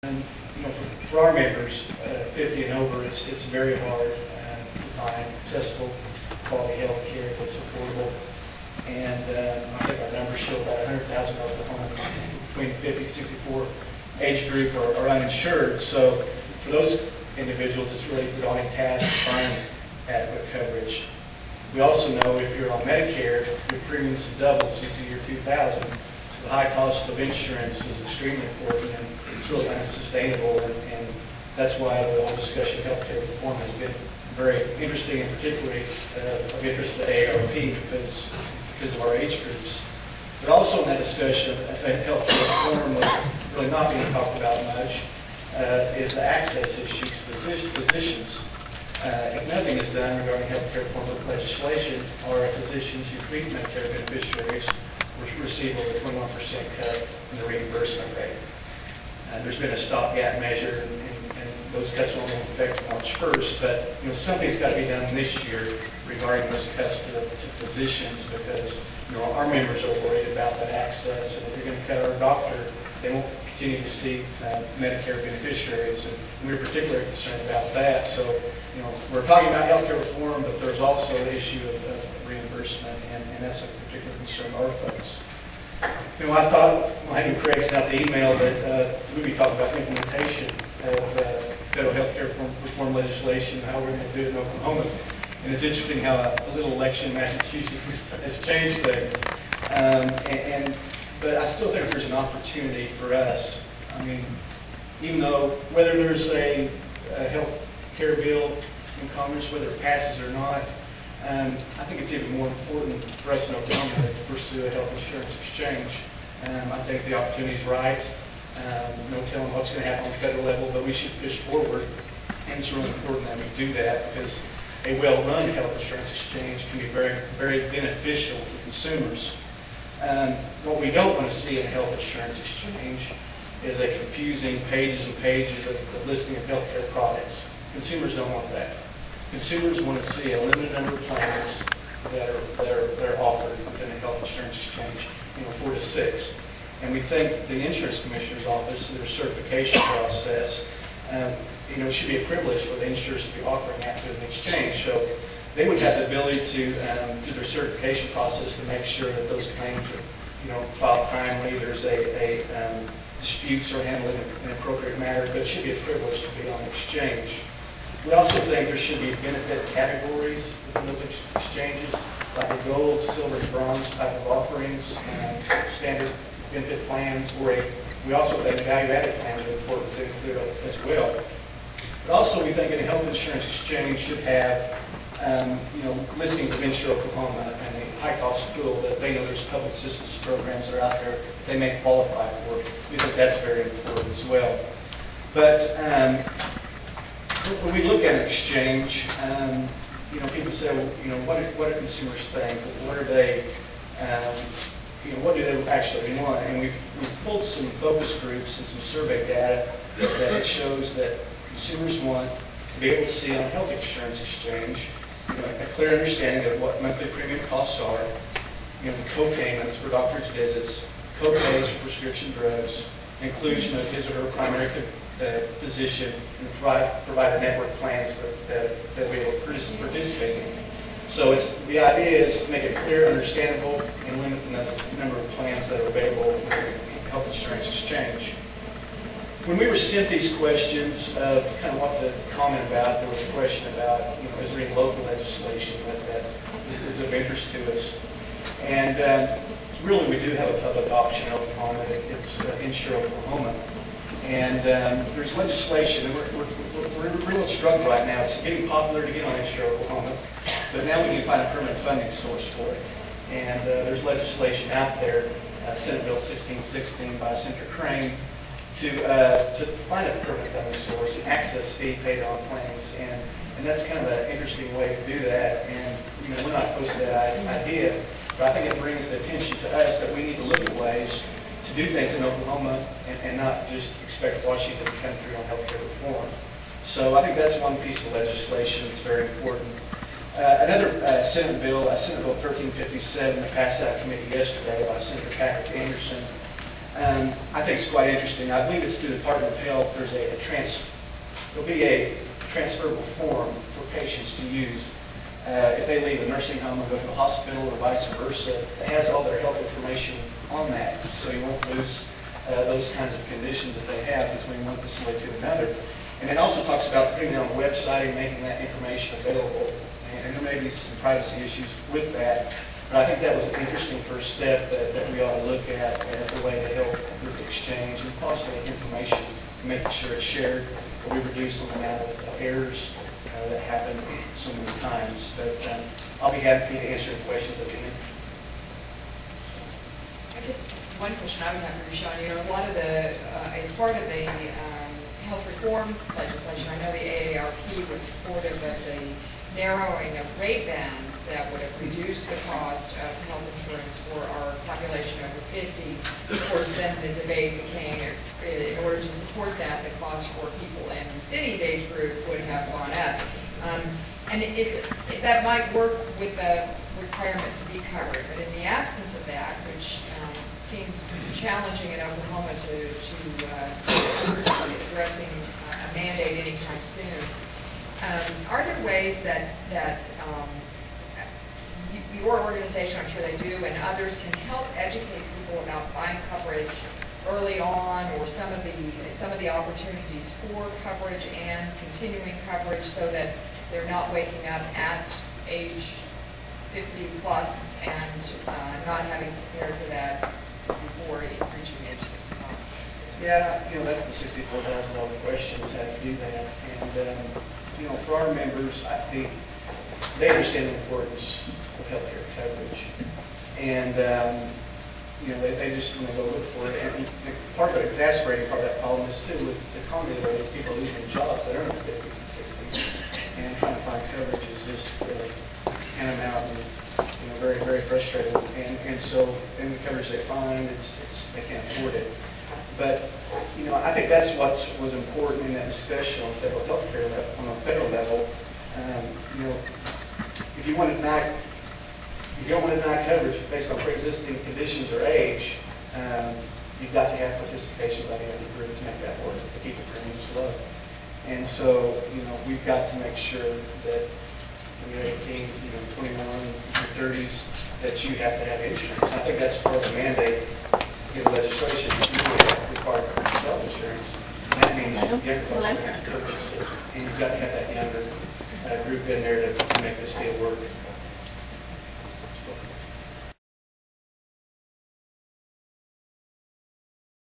And, for our members, 50 and over, it's very hard to find accessible, quality health care that's affordable. And I think our numbers show about 100,000 of the homes between the 50 and 64 age group are uninsured. So for those individuals, it's really a daunting task to find adequate coverage. We also know if you're on Medicare, your premiums have doubled since the year 2000. So the high cost of insurance is extremely important, and it's really unsustainable. And that's why the whole discussion of healthcare reform has been very interesting, and particularly of interest to AARP because of our age groups. But also in that discussion, I think healthcare reform was really not being talked about much, is the access issue to physicians. If nothing is done regarding healthcare reform legislation, our physicians who treat Medicare beneficiaries will receive over 21% cut in the reimbursement rate. There's been a stopgap measure, and those cuts will only affect March 1st, but something's got to be done this year regarding those cuts to physicians, because our members are worried about that access, and if they're going to cut our doctor, they won't continue to see Medicare beneficiaries, and we're particularly concerned about that. So, we're talking about healthcare reform, but there's also the issue of reimbursement, and that's a particular concern to our folks. I thought when I Craig sent out the email that we'd be talking about implementation of federal healthcare reform legislation and how we're going to do it in Oklahoma. And it's interesting how a little election in Massachusetts has changed things. But I still think there's an opportunity for us. I mean, even though whether there's a health care bill in Congress, whether it passes or not, I think it's even more important for us in Oklahoma to pursue a health insurance exchange. I think the opportunity is right. No telling what's going to happen on the federal level, but we should push forward. And it's really important that we do that, because a well-run health insurance exchange can be very, very beneficial to consumers. What we don't want to see in a health insurance exchange is a confusing pages and pages of listing of healthcare products. Consumers don't want that. Consumers want to see a limited number of plans that are offered within a health insurance exchange, 4 to 6. And we think the Insurance Commissioner's Office, through their certification process, it should be a privilege for the insurers to be offering that to an exchange. So they would have the ability to, through their certification process, to make sure that those claims are, filed timely. There's disputes are handled in an appropriate manner, but it should be a privilege to be on the exchange. We also think there should be benefit categories within those exchanges, like a gold, silver, and bronze type of offerings, standard benefit plans, we also think value-added plans are important to include as well. But also we think in a health insurance exchange should have listings of Insure Oklahoma and the high-cost pool that they know there's public assistance programs that are out there that they may qualify for. We think that's very important as well. But when we look at an exchange, people say, well, what do consumers think? What are they? What do they actually want? And we've pulled some focus groups and some survey data that shows that consumers want to be able to see on a health insurance exchange a clear understanding of what monthly premium costs are, the co-payments for doctor's visits, co-pays for prescription drugs, inclusion of his or her primary physician, and provider network plans that we will participate in. So the idea is to make it clear, understandable, and limit the number of plans that are available in the health insurance exchange. When we were sent these questions of kind of what to comment about, there was a question about, is there any local legislation that is of interest to us? And really, we do have a public option in Oklahoma. It's Insure Oklahoma. And there's legislation, and we're really struggling right now. It's getting popular to get on Insure Oklahoma, but now we need to find a permanent funding source for it. And there's legislation out there, Senate Bill 1616 by Senator Crane, to find a permanent funding source, an access fee paid on claims. And that's kind of an interesting way to do that. And we're not opposed to that idea, but I think it brings the attention to us that we need to look at ways to do things in Oklahoma and not just expect Washington to come through on healthcare reform. So I think that's one piece of legislation that's very important. Another Senate Bill 1357 that passed out of committee yesterday by Senator Patrick Anderson, I think it's quite interesting. I believe it's through the Department of Health. There'll be a transferable form for patients to use if they leave a nursing home and go to the hospital or vice versa. It has all their health information on that, so you won't lose those kinds of conditions that they have between one facility to another. And it also talks about putting it on the website and making that information available. And there may be some privacy issues with that, but I think that was an interesting first step that we ought to look at as a way to help with exchange and possibly information, making sure it's shared, and we reduce the amount of errors that happen so many times. But I'll be happy to answer any questions at the end. I guess one question I would have for you, Sean, a lot of the, as part of the health reform legislation, I know the AARP was supportive of the narrowing of rate bands that would have reduced the cost of health insurance for our population over 50. Of course, then the debate became, in order to support that, the cost for people in Finney's age group would have gone up. And that might work with the requirement to be covered, but in the absence of that, which seems challenging in Oklahoma to addressing a mandate anytime soon. Are there ways that your organization, I'm sure they do, and others can help educate people about buying coverage early on, or some of the opportunities for coverage and continuing coverage, so that they're not waking up at age 50 plus and not having prepared for that before reaching age 65? Yeah, that's the $64,000 question, is how to do that. And for our members, they understand the importance of healthcare coverage, and they just go look for it. And part of the exasperating part of that problem is too with the economy the way is people losing their jobs that are in their 50s and 60s, and trying to find coverage is just really tantamount and very, very frustrating. And so in the coverage they find, they can't afford it. But I think that's what was important in that discussion on federal health care on a federal level. If you don't want to deny coverage based on pre-existing conditions or age, you've got to have participation by the other group to make that work, to keep the premiums low. And so, we've got to make sure that when you're 18, 21, your 30s, that you have to have insurance. And I think that's part of the mandate in the legislation. Require health insurance. And that means you have to purchase it. And you've got to have that younger group in there to make this deal work.